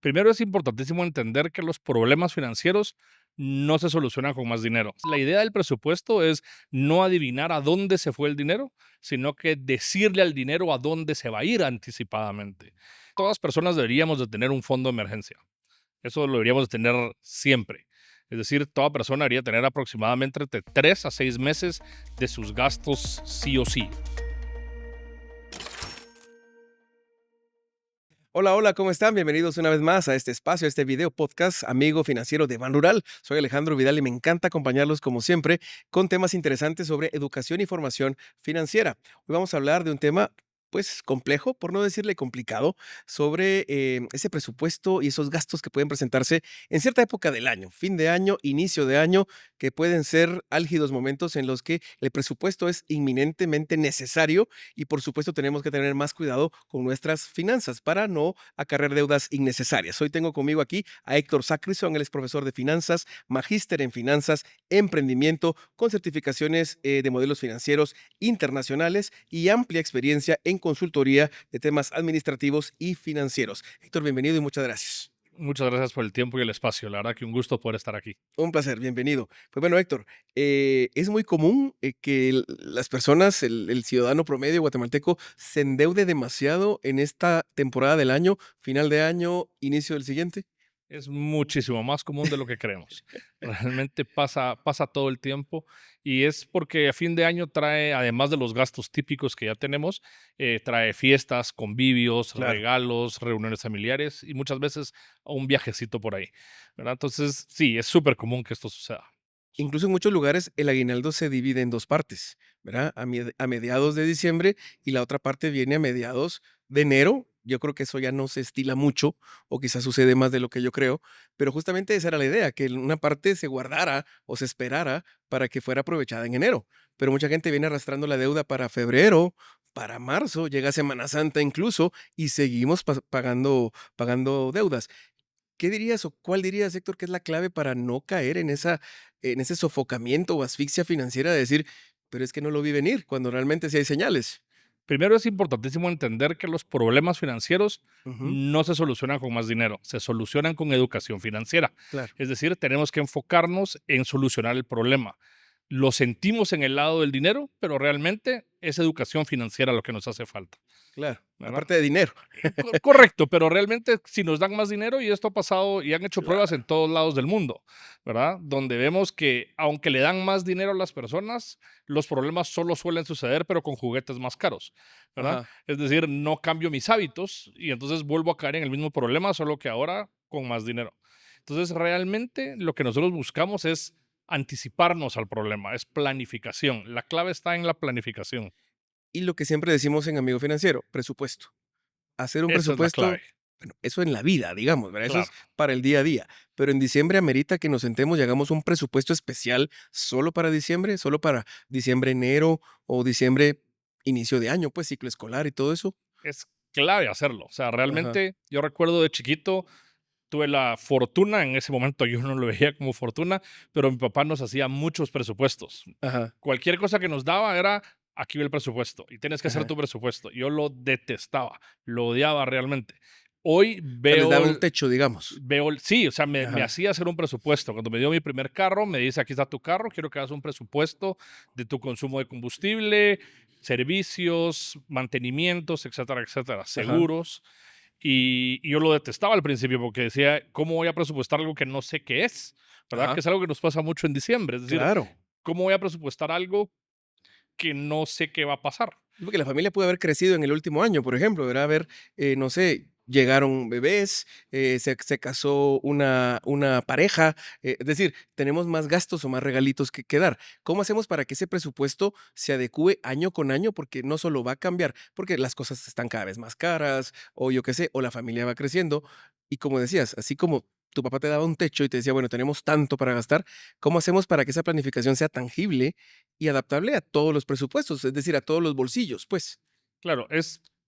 Primero es importantísimo entender que los problemas financieros no se solucionan con más dinero. La idea del presupuesto es no adivinar a dónde se fue el dinero, sino que decirle al dinero a dónde se va a ir anticipadamente. Todas personas deberíamos de tener un fondo de emergencia. Eso lo deberíamos de tener siempre. Es decir, toda persona debería tener aproximadamente entre 3 a 6 meses de sus gastos sí o sí. Hola, hola, ¿cómo están? Bienvenidos una vez más a este espacio, a este video podcast Amigo Financiero de Ban Rural. Soy Alejandro Vidal y me encanta acompañarlos como siempre con temas interesantes sobre educación y formación financiera. Hoy vamos a hablar de un tema pues complejo, por no decirle complicado, sobre ese presupuesto y esos gastos que pueden presentarse en cierta época del año, fin de año, inicio de año, que pueden ser álgidos momentos en los que el presupuesto es inminentemente necesario y por supuesto tenemos que tener más cuidado con nuestras finanzas para no acarrear deudas innecesarias. Hoy tengo conmigo aquí a Héctor Sacrison, él es profesor de finanzas, magíster en finanzas, emprendimiento, con certificaciones de modelos financieros internacionales y amplia experiencia en consultoría de temas administrativos y financieros. Héctor, bienvenido y muchas gracias. Muchas gracias por el tiempo y el espacio. La verdad que un gusto poder estar aquí. Un placer, bienvenido. Pues bueno, Héctor, es muy común que las personas, el ciudadano promedio guatemalteco, se endeude demasiado en esta temporada del año, final de año, inicio del siguiente. Es muchísimo más común de lo que creemos. Realmente pasa todo el tiempo y es porque a fin de año trae, además de los gastos típicos que ya tenemos, trae fiestas, convivios, Claro. regalos, reuniones familiares y muchas veces un viajecito por ahí, ¿verdad? Entonces, sí, es súper común que esto suceda. Incluso en muchos lugares el aguinaldo se divide en dos partes, ¿verdad? A mediados de diciembre y la otra parte viene a mediados de enero. Yo creo que eso ya no se estila mucho o quizás sucede más de lo que yo creo, pero justamente esa era la idea, que una parte se guardara o se esperara para que fuera aprovechada en enero. Pero mucha gente viene arrastrando la deuda para febrero, para marzo, llega Semana Santa incluso y seguimos pagando deudas. ¿Qué dirías o cuál dirías, Héctor, que es la clave para no caer en ese sofocamiento o asfixia financiera de decir, pero es que no lo vi venir, cuando realmente sí hay señales? Primero es importantísimo entender que los problemas financieros Ujú, no se solucionan con más dinero, se solucionan con educación financiera. claro, Es decir, tenemos que enfocarnos en solucionar el problema. Lo sentimos en el lado del dinero, pero realmente es educación financiera lo que nos hace falta, claro. ¿verdad? Aparte de dinero. Correcto, pero realmente si nos dan más dinero, y esto ha pasado y han hecho pruebas en Claro. todos lados del mundo, ¿verdad? Donde vemos que aunque le dan más dinero a las personas, los problemas solo suelen suceder, pero con juguetes más caros, ¿verdad? Ajá. Es decir, no cambio mis hábitos y entonces vuelvo a caer en el mismo problema, solo que ahora con más dinero. Entonces, realmente lo que nosotros buscamos es anticiparnos al problema, es planificación. La clave está en la planificación. Y lo que siempre decimos en Amigo Financiero, presupuesto. Hacer un Esa es la clave, presupuesto, bueno, eso en la vida, digamos, ¿verdad? Eso es claro. para el día a día. Pero en diciembre amerita que nos sentemos y hagamos un presupuesto especial solo para diciembre, enero o diciembre, inicio de año, pues ciclo escolar y todo eso. Es clave hacerlo. O sea, Ajá, realmente yo recuerdo de chiquito, tuve la fortuna, en ese momento yo no lo veía como fortuna, pero mi papá nos hacía muchos presupuestos. ajá, Cualquier cosa que nos daba era, aquí va el presupuesto y tienes que hacer ajá. tu presupuesto. Yo lo detestaba, lo odiaba realmente. Hoy O sea, les daba un techo, digamos. sí, o sea, me Ajá, hacía hacer un presupuesto. Cuando me dio mi primer carro, me dice, aquí está tu carro, quiero que hagas un presupuesto de tu consumo de combustible, servicios, mantenimientos, etcétera, etcétera, ajá, seguros. Y yo lo detestaba al principio porque decía, ¿cómo voy a presupuestar algo que no sé qué es? ¿Verdad? Que ajá, es algo que nos pasa mucho en diciembre. Es decir, claro. ¿cómo voy a presupuestar algo que no sé qué va a pasar? Porque la familia puede haber crecido en el último año, por ejemplo, ¿verdad? Haber, no sé, llegaron bebés, se casó una pareja, es decir, tenemos más gastos o más regalitos que dar. ¿Cómo hacemos para que ese presupuesto se adecue año con año? Porque no solo va a cambiar, porque las cosas están cada vez más caras, o yo qué sé, o la familia va creciendo. Y como decías, así como tu papá te daba un techo y te decía, bueno, tenemos tanto para gastar, ¿cómo hacemos para que esa planificación sea tangible y adaptable a todos los presupuestos, es decir, a todos los bolsillos, pues? Claro,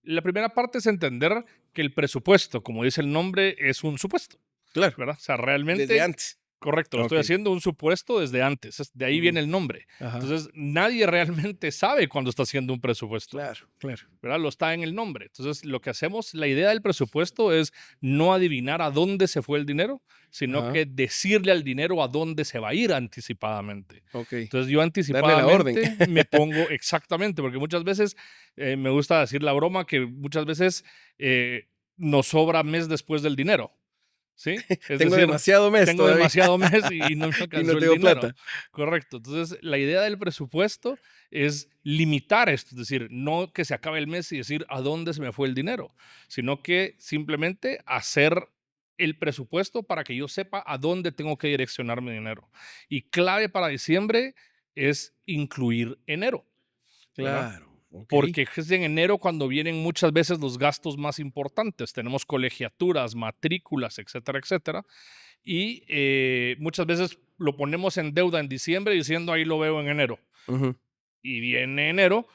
la primera parte es entender que el presupuesto, como dice el nombre, es un supuesto, Claro, ¿verdad? O sea, desde realmente antes. Correcto, lo estoy Okey. haciendo un supuesto desde antes, de ahí Mm, viene el nombre. ajá. Entonces, nadie realmente sabe cuándo está haciendo un presupuesto, Claro, claro. ¿verdad? Lo está en el nombre. Entonces, lo que hacemos, la idea del presupuesto es no adivinar a dónde se fue el dinero, sino Ajá. que decirle al dinero a dónde se va a ir anticipadamente. Okey. Entonces, yo Darle la orden. anticipadamente me pongo exactamente, porque muchas veces me gusta decir la broma que muchas veces nos sobra mes después del dinero, ¿sí? Es Tengo decir, demasiado mes tengo todavía demasiado mes y no me y no alcanzó el tengo dinero. plata. Correcto. Entonces, la idea del presupuesto es limitar esto, es decir, no que se acabe el mes y decir a dónde se me fue el dinero, sino que simplemente hacer el presupuesto para que yo sepa a dónde tengo que direccionar mi dinero. Y clave para diciembre es incluir enero, ¿verdad? Claro, okey. Porque es en enero cuando vienen muchas veces los gastos más importantes. Tenemos colegiaturas, matrículas, etcétera, etcétera. Y muchas veces lo ponemos en deuda en diciembre diciendo ahí lo veo en enero. Ujú, Y viene enero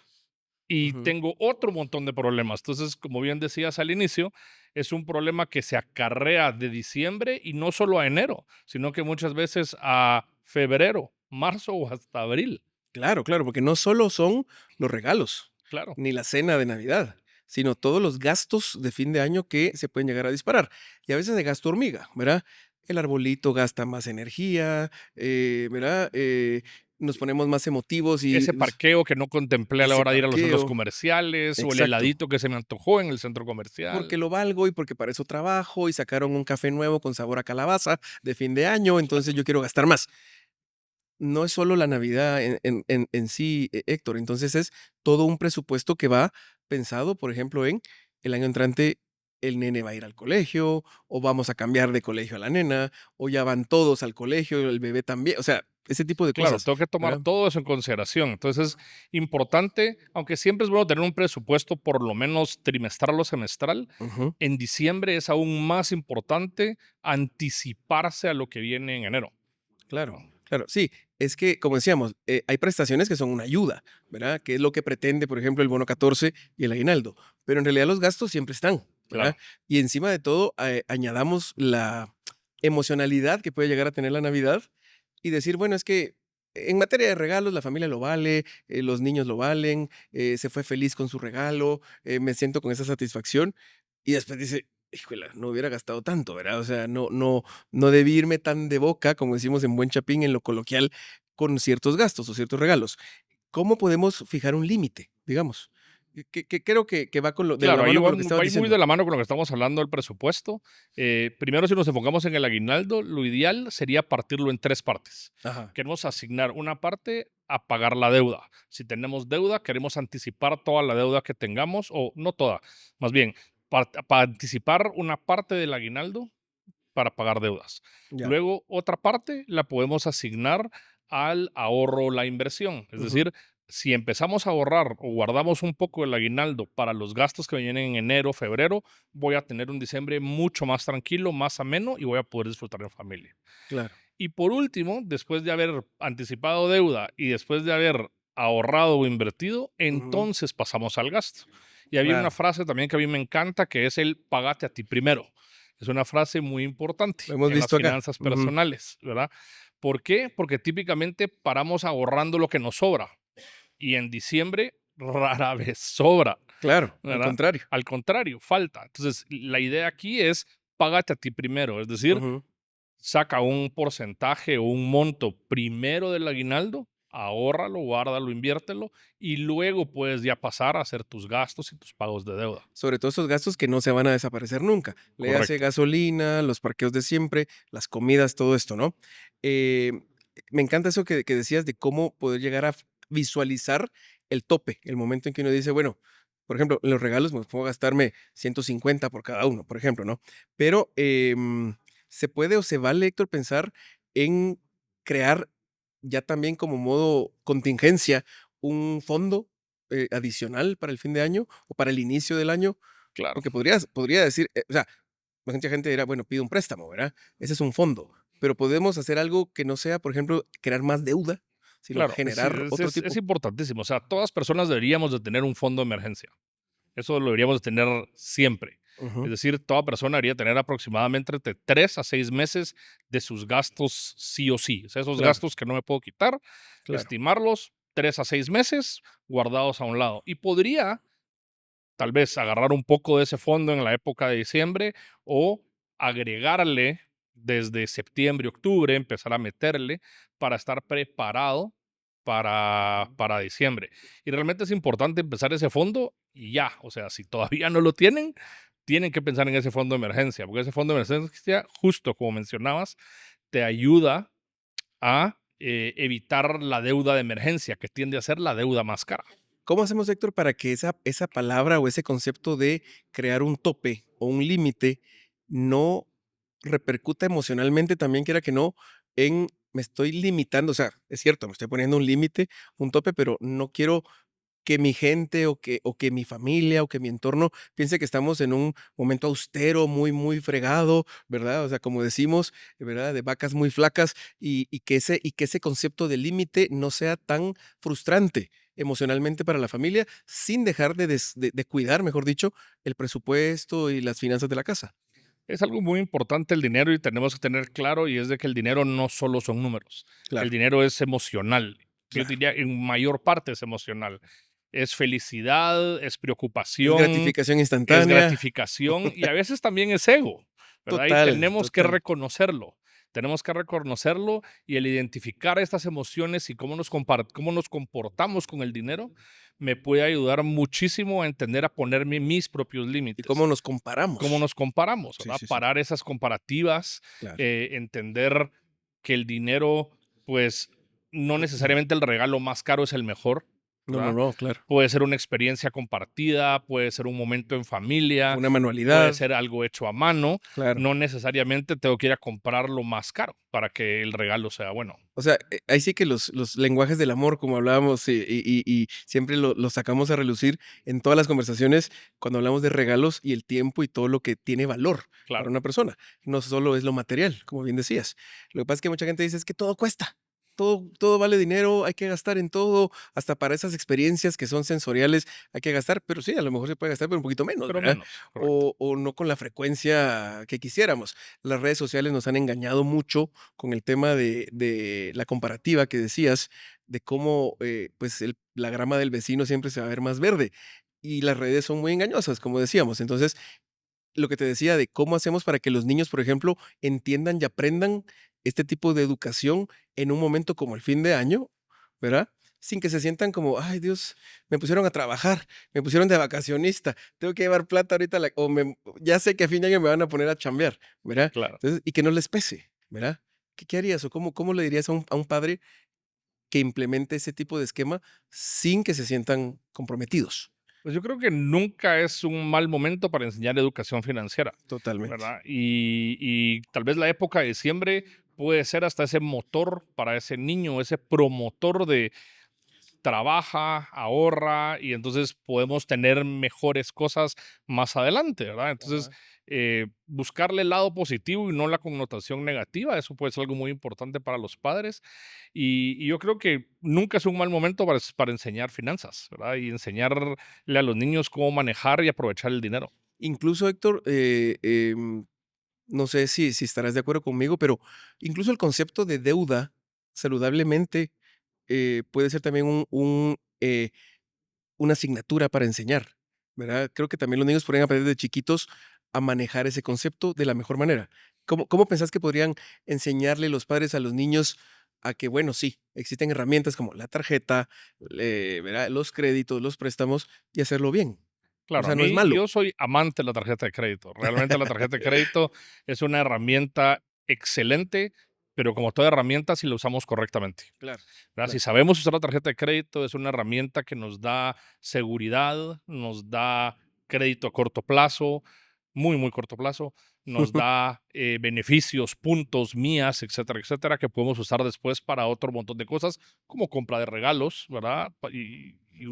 y ujú. tengo otro montón de problemas. Entonces, como bien decías al inicio, es un problema que se acarrea de diciembre y no solo a enero, sino que muchas veces a febrero, marzo o hasta abril. Claro, claro, porque no solo son los regalos, Claro, ni la cena de Navidad, sino todos los gastos de fin de año que se pueden llegar a disparar. Y a veces de gasto hormiga, ¿verdad? El arbolito gasta más energía, ¿verdad? Nos ponemos más emotivos y ese parqueo que no contemplé a la ese hora de ir a los centros parqueo, comerciales o el exacto. heladito que se me antojó en el centro comercial. Porque lo valgo y porque para eso trabajo y sacaron un café nuevo con sabor a calabaza de fin de año, entonces yo quiero gastar más. No es solo la Navidad en sí, Héctor. Entonces, es todo un presupuesto que va pensado, por ejemplo, en el año entrante, el nene va a ir al colegio, o vamos a cambiar de colegio a la nena, o ya van todos al colegio, el bebé también, o sea, ese tipo de Claro, cosas, tengo que tomar ¿verdad? todo eso en consideración. Entonces, es importante, aunque siempre es bueno tener un presupuesto por lo menos trimestral o semestral, Ujú, en diciembre es aún más importante anticiparse a lo que viene en enero. claro, ¿No? claro. Sí, es que, como decíamos, hay prestaciones que son una ayuda, ¿verdad? Que es lo que pretende, por ejemplo, el bono 14 y el aguinaldo, pero en realidad los gastos siempre están, ¿verdad? Claro, Y encima de todo, añadamos la emocionalidad que puede llegar a tener la Navidad y decir, bueno, es que en materia de regalos la familia lo vale, los niños lo valen, se fue feliz con su regalo, me siento con esa satisfacción y después dice, híjole, no hubiera gastado tanto, ¿verdad? O sea, no debí irme tan de boca, como decimos en buen chapín, en lo coloquial, con ciertos gastos o ciertos regalos. ¿Cómo podemos fijar un límite, digamos? Que creo que va con de la claro, ahí mano va, con lo que estabas va muy diciendo. de la mano con lo que estamos hablando del presupuesto. Primero, si nos enfocamos en el aguinaldo, lo ideal sería partirlo en tres partes. Ajá, Queremos asignar una parte a pagar la deuda. Si tenemos deuda, queremos anticipar toda la deuda que tengamos, o no toda, más bien, para anticipar una parte del aguinaldo para pagar deudas. ya. Luego, otra parte la podemos asignar al ahorro o la inversión. Es Ujú, decir, si empezamos a ahorrar o guardamos un poco del aguinaldo para los gastos que vienen en enero, febrero, voy a tener un diciembre mucho más tranquilo, más ameno y voy a poder disfrutar en familia. claro. Y por último, después de haber anticipado deuda y después de haber ahorrado o invertido, Ujú, entonces pasamos al gasto. Y había una claro. frase también que a mí me encanta, que es el págate a ti primero. Es una frase muy importante Lo hemos en las visto acá. finanzas Ujú, personales, ¿verdad? ¿Por qué? Porque típicamente paramos ahorrando lo que nos sobra y en diciembre rara vez sobra, claro, al ¿verdad? contrario. Al contrario, falta. Entonces, la idea aquí es págate a ti primero, es decir, Ujú. saca un porcentaje o un monto primero del aguinaldo, ahórralo, guárdalo, inviértelo y luego puedes ya pasar a hacer tus gastos y tus pagos de deuda. Sobre todo esos gastos que no se van a desaparecer nunca. Le hace Correcto. gasolina, los parqueos de siempre, las comidas, todo esto, ¿no? Eh, Me encanta eso que decías de cómo poder llegar a visualizar el tope, el momento en que uno dice, bueno, por ejemplo, en los regalos me puedo gastarme 150 por cada uno, por ejemplo, ¿no? Pero se puede o se vale, Héctor, pensar en crear ya también como modo contingencia un fondo adicional para el fin de año o para el inicio del año, Claro, porque podría decir, o sea, mucha gente dirá, bueno, pido un préstamo, ¿verdad? Ese es un fondo, pero podemos hacer algo que no sea, por ejemplo, crear más deuda, sino claro, generar otro es tipo. importantísimo. O sea, todas personas deberíamos de tener un fondo de emergencia. Eso lo deberíamos de tener siempre. Ujú, Es decir, toda persona debería tener aproximadamente entre 3 a 6 meses de sus gastos sí o sí. O sea, esos claro, gastos que no me puedo quitar, claro. estimarlos 3 a 6 meses guardados a un lado. Y podría tal vez agarrar un poco de ese fondo en la época de diciembre o agregarle desde septiembre, octubre, empezar a meterle para estar preparado para diciembre. Y realmente es importante empezar ese fondo y ya, o sea, si todavía no lo tienen, tienen que pensar en ese fondo de emergencia, porque ese fondo de emergencia, justo como mencionabas, te ayuda a evitar la deuda de emergencia, que tiende a ser la deuda más cara. ¿Cómo hacemos, Héctor, para que esa palabra o ese concepto de crear un tope o un límite no repercuta emocionalmente también, quiera que no, en me estoy limitando? O sea, es cierto, me estoy poniendo un límite, un tope, pero no quiero que mi gente o que mi familia o que mi entorno piense que estamos en un momento austero, muy, muy fregado, ¿verdad? O sea, como decimos, ¿verdad? De vacas muy flacas y que ese concepto de límite no sea tan frustrante emocionalmente para la familia, sin dejar de cuidar, mejor dicho, el presupuesto y las finanzas de la casa. Es algo muy importante el dinero y tenemos que tener claro y es de que el dinero no solo son números, el Claro, dinero es emocional. Yo claro. diría en mayor parte es emocional. Es felicidad, es Es preocupación, gratificación es instantánea. gratificación y a veces también es ego, ¿verdad? Y Total, tenemos que total. reconocerlo. Tenemos que reconocerlo y el identificar estas emociones y cómo nos comportamos con el dinero me puede ayudar muchísimo a entender, a ponerme mis propios ¿Y cómo límites. nos Cómo comparamos? nos comparamos, Sí, ¿verdad? sí, sí, Parar esas comparativas, claro. entender que el dinero, pues, no necesariamente el regalo más caro es el mejor, No, no, ¿verdad? no, claro. Puede ser una experiencia compartida, puede ser un momento en familia, Una puede manualidad, ser algo hecho a mano. claro. No necesariamente tengo que ir a comprar lo más caro para que el regalo sea bueno. O sea, ahí sí que los lenguajes del amor, como hablábamos, y siempre lo sacamos a relucir en todas las conversaciones cuando hablamos de regalos y el tiempo y todo lo que tiene valor para Claro, una persona. No solo es lo material, como bien decías. Lo que pasa es que mucha gente dice: "Es que todo cuesta, todo vale dinero, hay que gastar en todo, hasta para esas experiencias que son sensoriales hay que gastar", pero sí, a lo mejor se puede gastar, pero un poquito menos, pero ¿verdad? menos, correcto. O no con la frecuencia que quisiéramos. Las redes sociales nos han engañado mucho con el tema de la comparativa que decías, de cómo, pues, la grama del vecino siempre se va a ver más verde, y las redes son muy engañosas, como decíamos. Entonces, lo que te decía de cómo hacemos para que los niños, por ejemplo, entiendan y aprendan este tipo de educación en un momento como el fin de año, ¿verdad? Sin que se sientan como: "Ay, Dios, me pusieron a trabajar, me pusieron de vacacionista, tengo que llevar plata ahorita a la o ya sé que a fin de año me van a poner a chambear", ¿verdad? Claro. Entonces, y que no les pese, ¿verdad? ¿Qué harías o cómo le dirías a un padre que implemente ese tipo de esquema sin que se sientan comprometidos? Pues yo creo que nunca es un mal momento para enseñar educación financiera, Totalmente. ¿verdad? Y tal vez la época de diciembre puede ser hasta ese motor para ese niño, ese promotor de trabaja, ahorra y entonces podemos tener mejores cosas más adelante, ¿verdad? Entonces, Ajá. buscarle el lado positivo y no la connotación negativa, eso puede ser algo muy importante para los padres. Y yo creo que nunca es un mal momento para enseñar finanzas, ¿verdad? Y enseñarle a los niños cómo manejar y aprovechar el dinero. Incluso, Héctor, no sé si estarás de acuerdo conmigo, pero incluso el concepto de deuda saludablemente puede ser también una asignatura para enseñar, ¿verdad? Creo que también los niños podrían aprender de chiquitos a manejar ese concepto de la mejor manera. ¿Cómo pensás que podrían enseñarle los padres a los niños a que, bueno, sí, existen herramientas como la tarjeta, ¿verdad? Los créditos, los préstamos y hacerlo bien? O Claro, a sea, no es mí malo. yo soy amante de la tarjeta de crédito. Realmente la tarjeta de crédito es una herramienta excelente, pero como toda herramienta, si la usamos correctamente. Claro, ¿Verdad? Si claro. sabemos usar la tarjeta de crédito, es una herramienta que nos da seguridad, nos da crédito a corto plazo, muy, muy corto plazo, nos da beneficios, puntos, mías, etcétera, etcétera, que podemos usar después para otro montón de cosas, como compra de regalos, ¿verdad?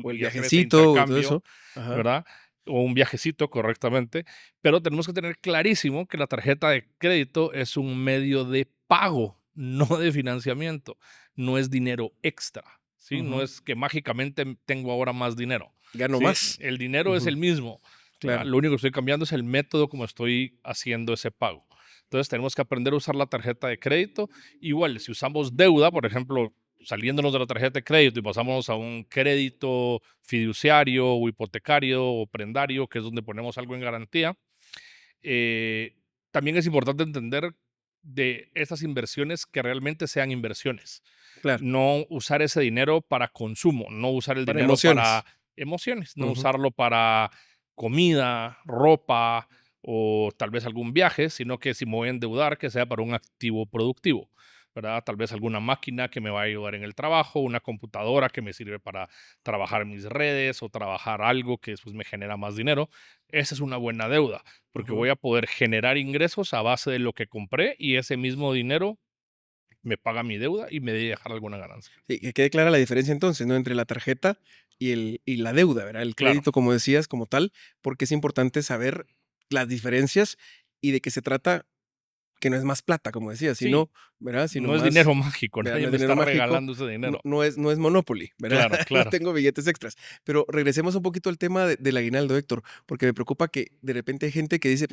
O el Y hacer ese viajecito o todo intercambio, eso. Ajá. ¿verdad? O un viajecito correctamente, pero tenemos que tener clarísimo que la tarjeta de crédito es un medio de pago, no de financiamiento, no es dinero extra, ¿sí? No Ujú. es que mágicamente tengo ahora más dinero, Gano ¿sí? más. El dinero es Ujú. el mismo, ¿verdad? claro. Lo único que estoy cambiando es el método como estoy haciendo ese pago. Entonces tenemos que aprender a usar la tarjeta de crédito. Igual, si usamos deuda, por ejemplo, saliéndonos de la tarjeta de crédito y pasamos a un crédito fiduciario o hipotecario o prendario, que es donde ponemos algo en garantía, eh, también es importante entender de esas inversiones que realmente sean inversiones. Claro, No usar ese dinero para consumo, no usar el para dinero para emociones. emociones, no Ujú, usarlo para comida, ropa o tal vez algún viaje, sino que si me voy a endeudar, que sea para un activo productivo, ¿verdad? Tal vez alguna máquina que me va a ayudar en el trabajo, una computadora que me sirve para trabajar mis redes o trabajar algo que después me genera más dinero. Esa es una buena deuda, porque ujú. voy a poder generar ingresos a base de lo que compré y ese mismo dinero me paga mi deuda y me debe dejar alguna ganancia. Sí, que quede clara la diferencia entonces, ¿no? Entre la tarjeta y la deuda, ¿verdad? El Claro, crédito, como decías, como tal, porque es importante saber las diferencias y de qué se trata, que no es más plata, como decías, sí, sino, ¿verdad? Sino no es dinero más, mágico, ¿verdad? nadie No es me está dinero mágico, regalando ese no, dinero. no es Monopoly, ¿verdad? Claro, No claro. tengo billetes extras. Pero regresemos un poquito al tema del aguinaldo, Héctor, porque me preocupa que de repente hay gente que dice,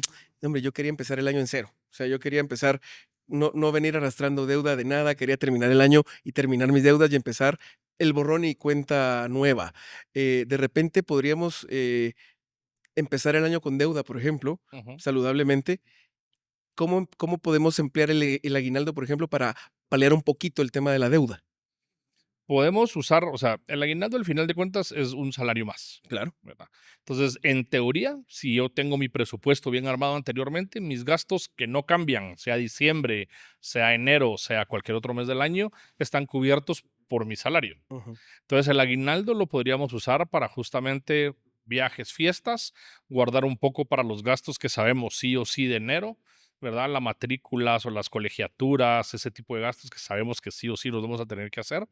hombre, yo quería empezar el año en cero. O sea, yo quería empezar, no venir arrastrando deuda de nada, quería terminar el año y terminar mis deudas y empezar el borrón y cuenta nueva. De repente podríamos empezar el año con deuda, por ejemplo, Ujú. saludablemente. ¿Cómo podemos emplear el aguinaldo, por ejemplo, para paliar un poquito el tema de la deuda? Podemos usar, o sea, el aguinaldo al final de cuentas es un salario más, Claro. ¿verdad? Entonces, en teoría, si yo tengo mi presupuesto bien armado anteriormente, mis gastos que no cambian, sea diciembre, sea enero, sea cualquier otro mes del año, están cubiertos por mi salario. Ujú. Entonces, el aguinaldo lo podríamos usar para justamente viajes, fiestas, guardar un poco para los gastos que sabemos sí o sí de enero, ¿verdad? Las matrículas o las colegiaturas, ese tipo de gastos que sabemos que sí o sí los vamos a tener que hacer.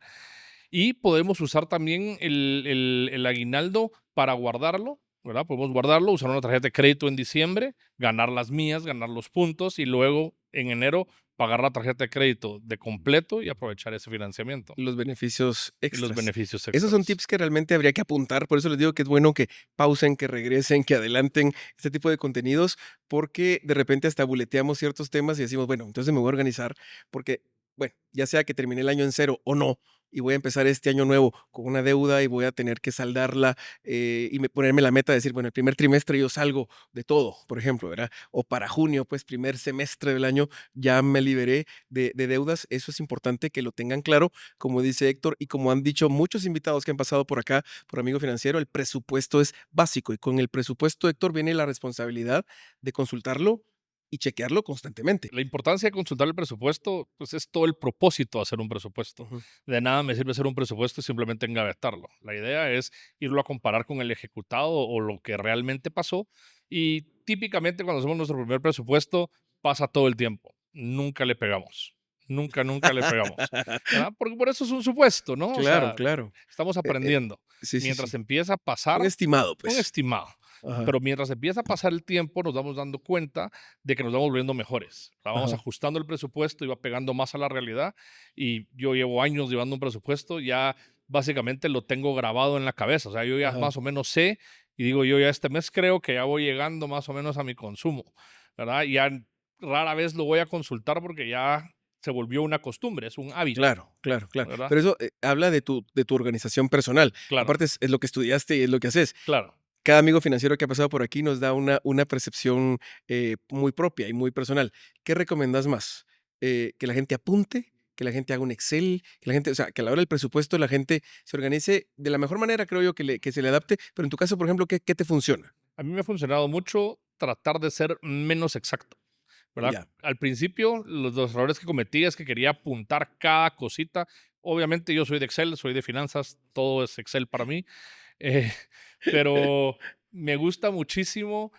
Y podemos usar también el aguinaldo para guardarlo, ¿verdad? Podemos guardarlo, usar una tarjeta de crédito en diciembre, ganar las mías, ganar los puntos y luego en enero pagar la tarjeta de crédito de completo y aprovechar ese financiamiento Los beneficios y los extras. beneficios Esos son extras. tips que realmente habría que apuntar, por eso les digo que es bueno que pausen, que regresen, que adelanten este tipo de contenidos, porque de repente hasta buleteamos ciertos temas y decimos, bueno, entonces me voy a organizar, porque, bueno, ya sea que termine el año en cero o no, y voy a empezar este año nuevo con una deuda y voy a tener que saldarla y ponerme la meta de decir, bueno, el primer trimestre yo salgo de todo, por ejemplo, ¿verdad? O para junio, pues primer semestre del año ya me liberé de deudas. Eso es importante que lo tengan claro, como dice Héctor, y como han dicho muchos invitados que han pasado por acá, por Amigo Financiero, el presupuesto es básico y con el presupuesto, Héctor, viene la responsabilidad de consultarlo y chequearlo constantemente. La importancia de consultar el presupuesto, pues es todo el propósito de hacer un presupuesto. Ujú, De nada me sirve hacer un presupuesto y simplemente engavetarlo. La idea es irlo a comparar con el ejecutado o lo que realmente pasó. Y típicamente cuando hacemos nuestro primer presupuesto pasa todo el tiempo. Nunca le pegamos. Nunca, nunca le pegamos. ¿Verdad? Porque por eso es un supuesto, ¿no? O claro, sea, claro. estamos Eh, eh, aprendiendo. sí, sí, Mientras sí. empieza a Un pasar, estimado, un pues. estimado. Ajá, Pero mientras empieza a pasar el tiempo, nos vamos dando cuenta de que nos vamos volviendo mejores. Vamos ajá, ajustando el presupuesto y va pegando más a la realidad. Y yo llevo años llevando un presupuesto, ya básicamente lo tengo grabado en la cabeza. O sea, yo ya ajá. más o menos sé y digo, yo ya este mes creo que ya voy llegando más o menos a mi consumo, ¿verdad? Y ya rara vez lo voy a consultar porque ya se volvió una costumbre, es un hábito, Claro, claro, claro. ¿verdad? Pero eso habla de tu organización personal. Claro, Aparte es lo que estudiaste y es lo que haces. claro. Cada amigo financiero que ha pasado por aquí nos da una percepción muy propia y muy personal. ¿Qué recomiendas más? ¿Que la gente apunte? ¿Que la gente haga un Excel? Que la gente, o sea, que a la hora del presupuesto la gente se organice de la mejor manera, creo yo, que se le adapte. Pero en tu caso, por ejemplo, ¿qué te funciona? A mí me ha funcionado mucho tratar de ser menos exacto. ¿Verdad? Ya. Al principio, los errores que cometí es que quería apuntar cada cosita. Obviamente yo soy de Excel, soy de finanzas, todo es Excel para mí, eh, pero me gusta muchísimo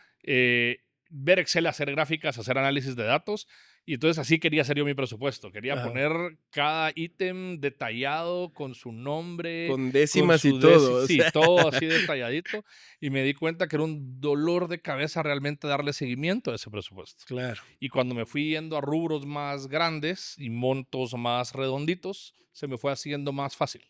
ver Excel, hacer gráficas, hacer análisis de datos. Y entonces así quería hacer yo mi presupuesto. Quería Ajá. poner cada ítem detallado con su nombre, Con con décimas y su todo. O sí, sea, todo así detalladito. Y me di cuenta que era un dolor de cabeza realmente darle seguimiento a ese presupuesto. claro, Y cuando me fui yendo a rubros más grandes y montos más redonditos, se me fue haciendo más fácil,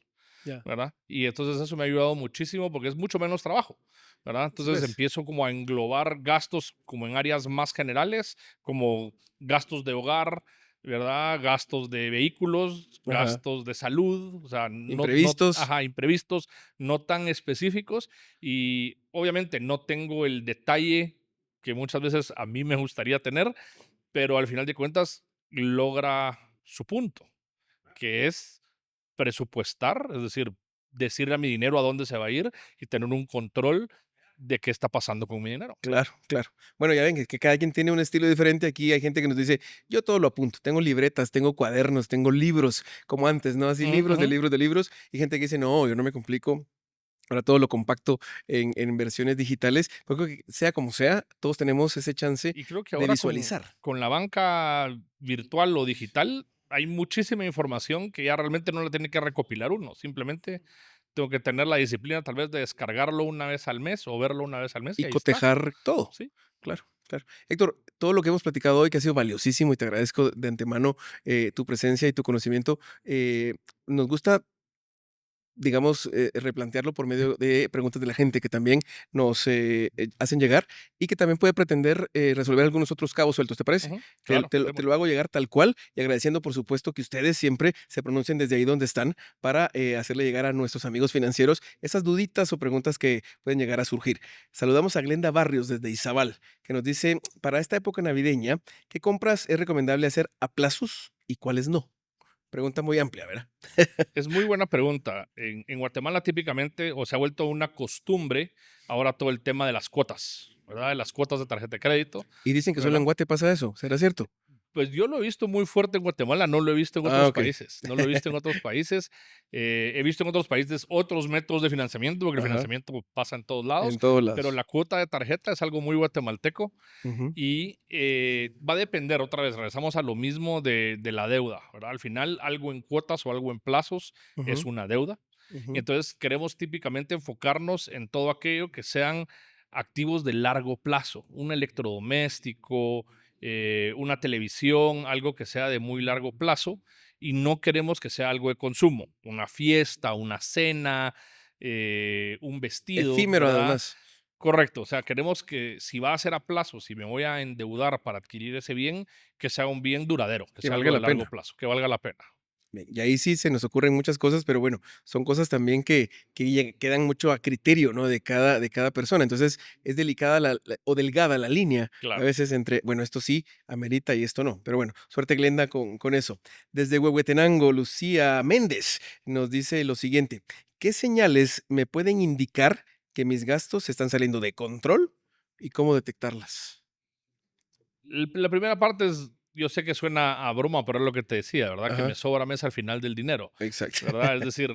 ya. ¿verdad? Y entonces eso me ha ayudado muchísimo porque es mucho menos trabajo. ¿verdad? Sí, Entonces pues. empiezo como a englobar gastos como en áreas más generales, como gastos de hogar, ¿verdad? Gastos de vehículos, Ajá. gastos de salud, o sea, Imprevistos. ajá, imprevistos, no tan específicos y obviamente no tengo el detalle que muchas veces a mí me gustaría tener, pero al final de cuentas logra su punto, que es presupuestar, es decir, decirle a mi dinero a dónde se va a ir y tener un control de qué está pasando con mi dinero. Claro, claro. Bueno, ya ven que cada quien tiene un estilo diferente. Aquí hay gente que nos dice, yo todo lo apunto, tengo libretas, tengo cuadernos, tengo libros, como antes, ¿no? Así Ujú, libros de ujú. libros de libros. Y gente que dice, no, yo no me complico. Ahora todo lo compacto en versiones digitales. Porque creo que sea como sea, todos tenemos ese chance Y creo que de ahora visualizar. con la banca virtual o digital hay muchísima información que ya realmente no la tiene que recopilar uno. Simplemente tengo que tener la disciplina tal vez de descargarlo una vez al mes o verlo una vez al mes y Y ahí está. cotejar todo. Sí. Claro, claro. Héctor, todo lo que hemos platicado hoy, que ha sido valiosísimo y te agradezco de antemano tu presencia y tu conocimiento, nos gusta digamos, replantearlo por medio de preguntas de la gente que también nos hacen llegar y que también puede pretender resolver algunos otros cabos sueltos, ¿te parece? Ujú. Te, Claro, te lo te lo démosle. hago llegar tal cual y agradeciendo, por supuesto, que ustedes siempre se pronuncien desde ahí donde están para hacerle llegar a nuestros amigos financieros esas duditas o preguntas que pueden llegar a surgir. Saludamos a Glenda Barrios desde Izabal, que nos dice, para esta época navideña, ¿qué compras es recomendable hacer a plazos y cuáles no? Pregunta muy amplia, ¿verdad? Es muy buena pregunta. En Guatemala típicamente, o se ha vuelto una costumbre, ahora todo el tema de las cuotas, ¿verdad? De las cuotas de tarjeta de crédito, Y dicen que solo en ¿verdad? Guate pasa eso, ¿será cierto? Pues yo lo he visto muy fuerte en Guatemala, no lo he visto en Ah, otros okey. países, no lo he visto en otros países. He visto en otros países otros métodos de financiamiento, porque el Ajá, financiamiento pasa en todos lados, en todos pero lados. la cuota de tarjeta es algo muy guatemalteco Ujú, y va a depender, otra vez, regresamos a lo mismo de la deuda, ¿verdad? Al final, algo en cuotas o algo en plazos es ujú, una deuda. Y ujú. entonces queremos típicamente enfocarnos en todo aquello que sean activos de largo plazo, un electrodoméstico, una televisión, algo que sea de muy largo plazo, y no queremos que sea algo de consumo, una fiesta, una cena, un vestido, Efímero, ¿verdad? además. Correcto, o sea, queremos que si va a ser a plazo, si me voy a endeudar para adquirir ese bien, que sea un bien duradero, que Que sea valga algo de la largo pena. plazo, que valga la pena. Bien, y ahí sí se nos ocurren muchas cosas, pero bueno, son cosas también que quedan mucho a criterio, ¿no? De cada persona. Entonces, es delicada o delgada la línea a Claro. veces entre, bueno, esto sí amerita y esto no. Pero bueno, suerte Glenda con eso. Desde Huehuetenango, Lucía Méndez nos dice lo siguiente: ¿qué señales me pueden indicar que mis gastos están saliendo de control y cómo detectarlas? La primera parte es, yo sé que suena a broma, pero es lo que te decía, ¿verdad? Que me Ajá, sobra mes al final del dinero, exacto. ¿verdad? Es decir,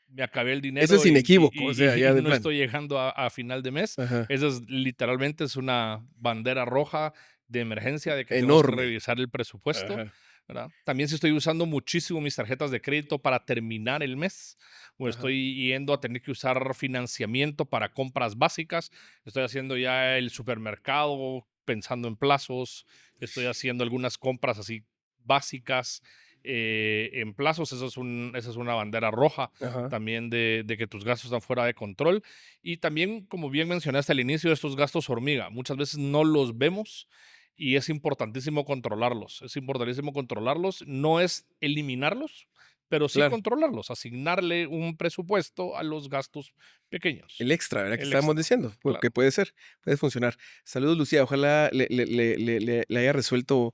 me acabé el Eso es dinero inequívoco, o sea, ya y de no plano. estoy llegando a final de mes. Ajá, Esa es literalmente es una bandera roja de emergencia de que tenemos que enorme. revisar el presupuesto, Ajá, ¿verdad? También si estoy usando muchísimo mis tarjetas de crédito para terminar el mes, o ajá. estoy yendo a tener que usar financiamiento para compras básicas, estoy haciendo ya el supermercado pensando en plazos, estoy haciendo algunas compras así básicas en plazos, esa es una bandera roja Ajá, también de que tus gastos están fuera de control. Y también, como bien mencionaste al inicio, estos gastos hormiga, muchas veces no los vemos y es importantísimo controlarlos. Es importantísimo controlarlos. No es eliminarlos, pero sí claro. controlarlos, asignarle un presupuesto a los gastos pequeños, El extra, ¿verdad? Que el estábamos extra. diciendo, porque Claro. puede ser, puede funcionar. Saludos, Lucía. Ojalá le haya resuelto,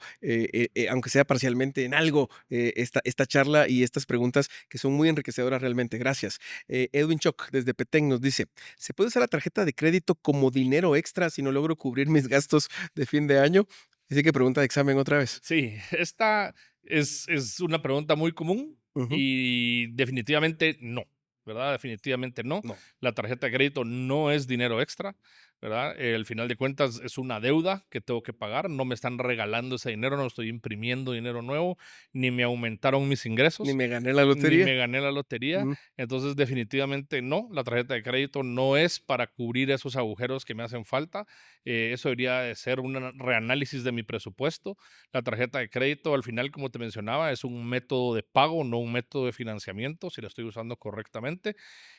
aunque sea parcialmente en algo, esta charla y estas preguntas que son muy enriquecedoras realmente. Gracias. Edwin Choc, desde Petén, nos dice: ¿se puede usar la tarjeta de crédito como dinero extra si no logro cubrir mis gastos de fin de año? Así que pregunta de examen otra vez. Sí, esta es una pregunta muy común Ujú, y definitivamente no, ¿verdad? Definitivamente no. no. La tarjeta de crédito no es dinero extra. ¿verdad? Al final de cuentas es una deuda que tengo que pagar, no me están regalando ese dinero, no estoy imprimiendo dinero nuevo, ni me aumentaron mis Ni ingresos, me gané la ni lotería. me gané la lotería. Entonces, definitivamente no, la tarjeta de crédito no es para cubrir esos agujeros que me hacen falta. Eso debería de ser un reanálisis de mi presupuesto. La tarjeta de crédito, al final, como te mencionaba, es un método de pago, no un método de financiamiento, si lo estoy usando correctamente.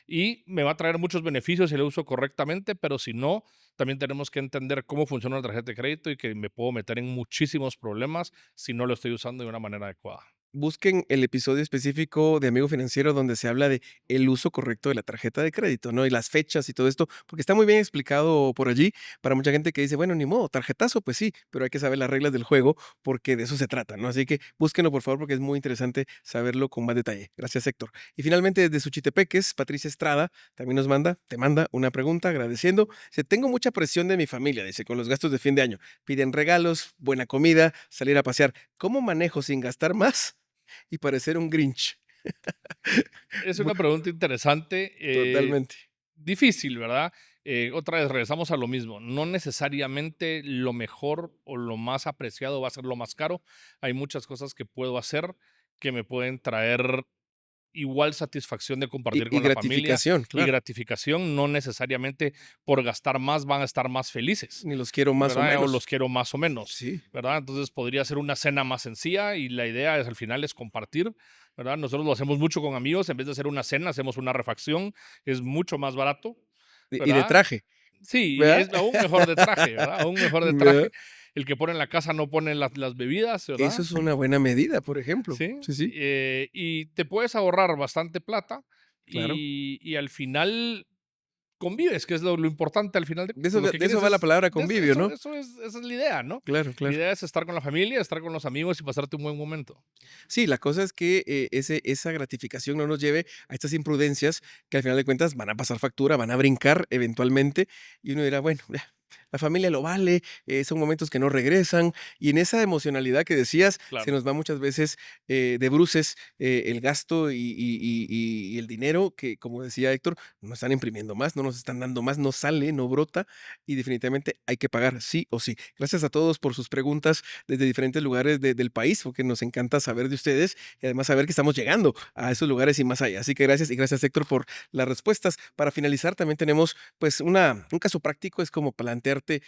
Y me va a traer muchos beneficios si lo uso correctamente, pero si no, también tenemos que entender cómo funciona la tarjeta de crédito y que me puedo meter en muchísimos problemas si no lo estoy usando de una manera adecuada. Busquen el episodio específico de Amigo Financiero donde se habla de el uso correcto de la tarjeta de crédito, ¿no? Y las fechas y todo esto, porque está muy bien explicado por allí para mucha gente que dice, bueno, ni modo, tarjetazo, pues sí, pero hay que saber las reglas del juego porque de eso se trata, ¿no? Así que búsquenlo por favor porque es muy interesante saberlo con más detalle. Gracias, Héctor. Y finalmente desde Suchitepeques, Patricia Estrada también te manda una pregunta agradeciendo. Dice, tengo mucha presión de mi familia, dice, con los gastos de fin de año. Piden regalos, buena comida, salir a pasear. ¿Cómo manejo sin gastar más y parecer un Grinch? Es Bu una pregunta interesante, Totalmente. difícil, ¿verdad? Otra vez regresamos a lo mismo. No necesariamente lo mejor o lo más apreciado va a ser lo más caro. Hay muchas cosas que puedo hacer que me pueden traer igual satisfacción de Y compartir y con la familia gratificación, y claro. gratificación. No necesariamente por gastar más van a estar más felices, Ni los quiero más o ¿verdad? O menos. los quiero más o menos, Sí. ¿verdad? Entonces podría ser una cena más sencilla y la idea es al final es compartir, ¿verdad? Nosotros lo hacemos mucho con amigos, en vez de hacer una cena, hacemos una refacción, es mucho más barato, Y de ¿verdad? traje, Sí, ¿verdad? es aún mejor de traje, ¿verdad? Aún mejor de ¿Verdad? traje. El que pone en la casa no pone las bebidas, Eso ¿verdad? es una buena medida, por ejemplo. Sí, Sí, sí, y te puedes ahorrar bastante plata claro. y al final convives, que es lo importante al final de De cuentas. eso Lo de que de eso quieres va la es, palabra convivio, ¿no? esa es la idea, ¿no? Claro, La claro. idea es estar con la familia, estar con los amigos y pasarte un buen momento. Sí, la cosa es que, esa gratificación no nos lleve a estas imprudencias que al final de cuentas van a pasar factura, van a brincar eventualmente, y uno dirá: "Bueno, ya, la familia lo vale, son momentos que no regresan", y en esa emocionalidad que decías, se Claro, nos va muchas veces, de bruces, el gasto y el dinero que, como decía Héctor, no están imprimiendo más, no nos están dando más, no sale, no brota, y definitivamente hay que pagar sí o sí. Gracias a todos por sus preguntas desde diferentes lugares del país, porque nos encanta saber de ustedes y además saber que estamos llegando a esos lugares y más allá. Así que gracias y gracias Héctor por las respuestas. Para finalizar, también tenemos pues un caso práctico, es como plantearte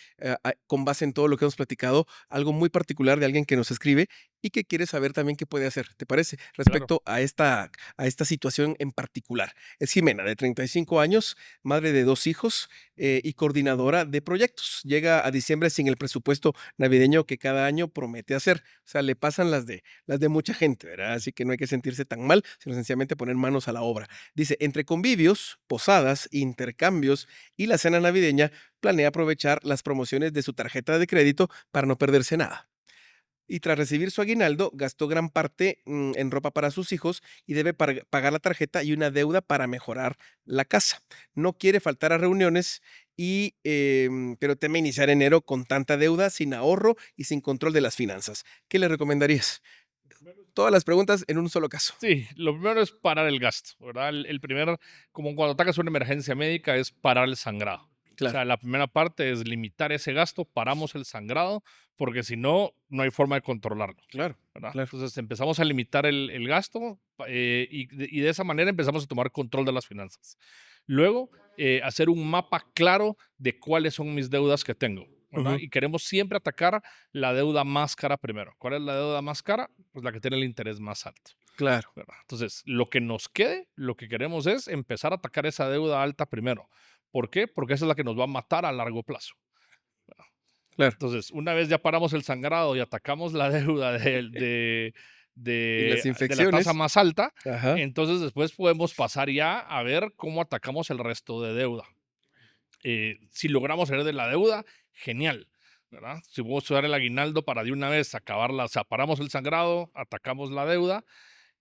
con base en todo lo que hemos platicado, algo muy particular de alguien que nos escribe y que quiere saber también qué puede hacer, ¿te parece? claro. Respecto a esta situación en particular. Es Jimena, de 35 años, madre de 2 hijos y coordinadora de proyectos. Llega a diciembre sin el presupuesto navideño que cada año promete hacer. O sea, le pasan las de mucha gente, ¿verdad? Así que no hay que sentirse tan mal, sino sencillamente poner manos a la obra. Dice, entre convivios, posadas, intercambios y la cena navideña, planea aprovechar las promociones de su tarjeta de crédito para no perderse nada. Y tras recibir su aguinaldo, gastó gran parte en ropa para sus hijos y debe pagar la tarjeta y una deuda para mejorar la casa. No quiere faltar a reuniones pero teme iniciar enero con tanta deuda, sin ahorro y sin control de las finanzas. ¿Qué le recomendarías? Todas las preguntas en un solo caso. Sí, lo primero es parar el gasto, ¿verdad? El primer, como cuando atacas una emergencia médica, es parar el sangrado. O Claro, sea, la primera parte es limitar ese gasto, paramos el sangrado, porque si no, no hay forma de controlarlo, claro, ¿verdad? claro. Entonces empezamos a limitar el gasto y de esa manera empezamos a tomar control de las finanzas. Luego, hacer un mapa claro de cuáles son mis deudas que tengo, ¿verdad? Ujú, Y queremos siempre atacar la deuda más cara primero. ¿Cuál es la deuda más cara? Pues la que tiene el interés más alto. claro, ¿Verdad? Entonces, lo que nos quede, lo que queremos es empezar a atacar esa deuda alta primero. ¿Por qué? Porque esa es la que nos va a matar a largo plazo. claro. Entonces, una vez ya paramos el sangrado y atacamos la deuda Y las de la tasa infecciones, más alta, ajá, entonces después podemos pasar ya a ver cómo atacamos el resto de deuda. Si logramos salir de la deuda, genial. ¿Verdad? Si podemos usar el aguinaldo para de una vez acabarla, o sea, paramos el sangrado, atacamos la deuda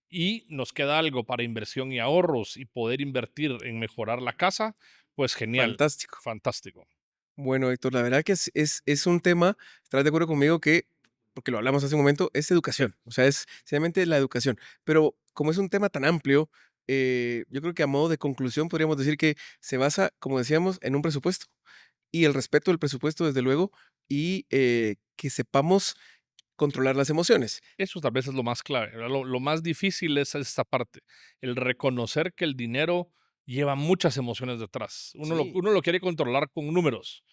y nos queda algo para inversión y ahorros y poder invertir en mejorar la casa, pues genial, fantástico. fantástico. Bueno, Héctor, la verdad que es un tema, estarás de acuerdo conmigo que, porque lo hablamos hace un momento, es educación, o sea, es sencillamente la educación. Pero como es un tema tan amplio, yo creo que a modo de conclusión podríamos decir que se basa, como decíamos, en un presupuesto y el respeto del presupuesto, desde luego, y que sepamos controlar las emociones. Eso tal vez es lo más clave, ¿verdad? Lo más difícil es esta parte, el reconocer que el dinero lleva muchas emociones detrás. Sí, Uno lo quiere controlar con números,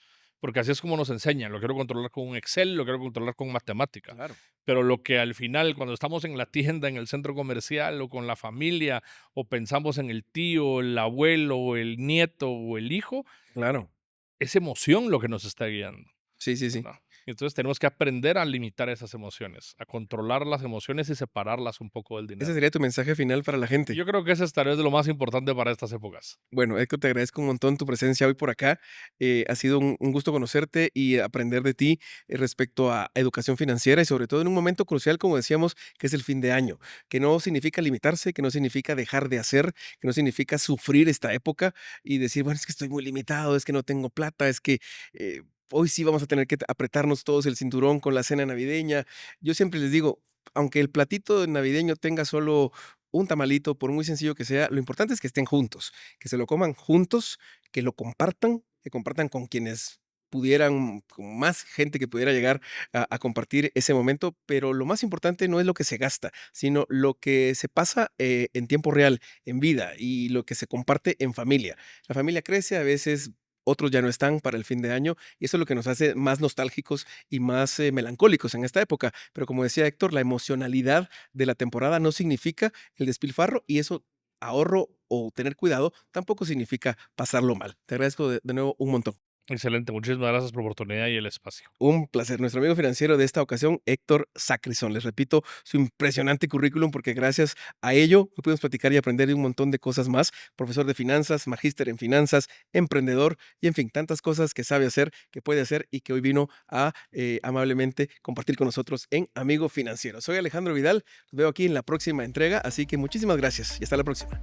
porque así es como nos enseñan. Lo quiero controlar con un Excel, lo quiero controlar con matemática. claro. Pero lo que al final, cuando estamos en la tienda, en el centro comercial o con la familia, o pensamos en el tío, el abuelo, o el nieto o el hijo, Claro. es emoción lo que nos está guiando. Sí, sí, sí. ¿Verdad? Entonces tenemos que aprender a limitar esas emociones, a controlar las emociones y separarlas un poco del Ese dinero. sería tu mensaje final para la Y gente. yo creo que esa es tal vez de lo más importante para estas épocas. Bueno, Héctor, te agradezco un montón tu presencia hoy por acá. Ha sido un gusto conocerte y aprender de ti respecto a educación financiera y sobre todo en un momento crucial, como decíamos, que es el fin de año, que no significa limitarse, que no significa dejar de hacer, que no significa sufrir esta época y decir, bueno, es que estoy muy limitado, es que no tengo plata, es que hoy sí vamos a tener que apretarnos todos el cinturón con la cena navideña. Yo siempre les digo, aunque el platito navideño tenga solo un tamalito, por muy sencillo que sea, lo importante es que estén juntos, que se lo coman juntos, que compartan con quienes pudieran, con más gente que pudiera llegar a compartir ese momento, pero lo más importante no es lo que se gasta, sino lo que se pasa en tiempo real, en vida y lo que se comparte en familia. La familia crece, a veces otros ya no están para el fin de año y eso es lo que nos hace más nostálgicos y más melancólicos en esta época. Pero como decía Héctor, la emocionalidad de la temporada no significa el despilfarro y eso ahorro o tener cuidado tampoco significa pasarlo mal. Te agradezco de nuevo un montón. Excelente, muchísimas gracias por la oportunidad y el espacio. Un placer. Nuestro amigo financiero de esta ocasión, Héctor Sacrison. Les repito su impresionante currículum porque gracias a ello pudimos platicar y aprender de un montón de cosas más. Profesor de finanzas, magíster en finanzas, emprendedor y en fin, tantas cosas que sabe hacer, que puede hacer y que hoy vino a amablemente compartir con nosotros en Amigo Financiero. Soy Alejandro Vidal. Los veo aquí en la próxima entrega, así que muchísimas gracias y hasta la próxima.